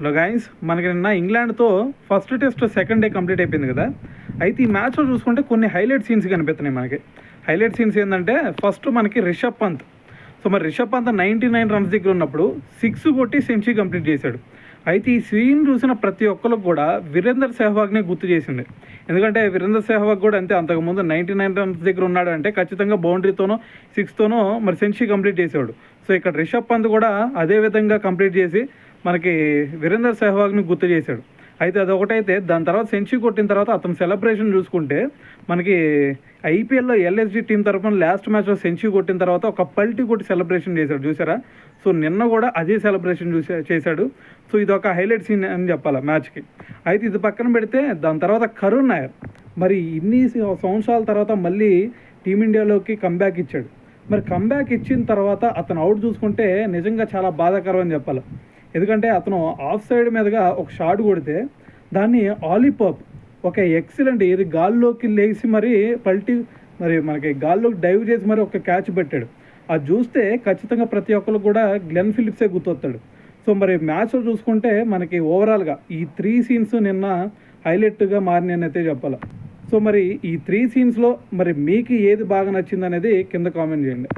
Hello guys, మనకి నిన్న ఇంగ్లాండ్తో first test second day complete అయిపోయింది కదా. అయితే ఈ మ్యాచ్లో చూసుకుంటే కొన్ని హైలైట్ సీన్స్ కనిపిస్తున్నాయి మనకి. హైలైట్ సీన్స్ ఏంటంటే ఫస్ట్ మనకి రిషబ్ పంత్. సో మరి రిషబ్ పంత్ 99 రన్స్ దగ్గర ఉన్నప్పుడు 6 కొట్టి సెంచరీ కంప్లీట్ చేశాడు. అయితే ఈ సీన్ చూసిన ప్రతి ఒక్కరికి కూడా వీరేందర్ సెహ్వాగ్నే గుర్తు చేసింది. ఎందుకంటే వీరేందర్ సెహ్వాగ్ కూడా అంతే, అంతకుముందు 99 రన్స్ దగ్గర ఉన్నాడు అంటే ఖచ్చితంగా బౌండరీతోనో 6తోనో మరి సెంచరీ కంప్లీట్ చేసేవాడు. సో ఇక్కడ రిషబ్ పంత్ కూడా అదే విధంగా కంప్లీట్ చేసి మనకి వీరేందర్ సెహ్వాగ్ని గుర్తు చేశాడు. అయితే అదొకటైతే దాని తర్వాత సెంచరీ కొట్టిన తర్వాత అతను సెలబ్రేషన్ చూసుకుంటే మనకి ఐపీఎల్లో ఎల్ఎస్జీ టీం తరఫున లాస్ట్ మ్యాచ్లో సెంచరీ కొట్టిన తర్వాత ఒక పల్టీ కొట్టి సెలబ్రేషన్ చేశాడు చూసారా. సో నిన్న కూడా అదే సెలబ్రేషన్ చేశాడు. సో ఇది ఒక హైలైట్ సీన్ అని చెప్పాలి మ్యాచ్కి. అయితే ఇది పక్కన పెడితే దాని తర్వాత కరుణ్ నాయర్ మరి ఇన్ని సంవత్సరాల తర్వాత మళ్ళీ టీమిండియాలోకి కంబ్యాక్ ఇచ్చాడు. మరి కంబ్యాక్ ఇచ్చిన తర్వాత అతను అవుట్ చూసుకుంటే నిజంగా చాలా బాధాకరం అని చెప్పాలి. ఎందుకంటే అతను ఆఫ్ సైడ్ మీదుగా ఒక షాట్ కొడితే దాన్ని ఆలీపాప్ ఒక ఎక్సలెంట్ ఇది గాల్లోకి లేచి మరి పల్టీ మరి మనకి గాల్లోకి డైవ్ చేసి మరి ఒక క్యాచ్ పెట్టాడు. అది చూస్తే ఖచ్చితంగా ప్రతి ఒక్కరు కూడా గ్లెన్ ఫిలిప్సే గుర్తొస్తాడు. సో మరి మ్యాచ్లో చూసుకుంటే మనకి ఓవరాల్గా ఈ 3 సీన్స్ నిన్న హైలైట్గా మారినాయని అయితే చెప్పాలి. సో మరి ఈ 3 సీన్స్లో మరి మీకు ఏది బాగా నచ్చింది అనేది కింద కామెంట్ చేయండి.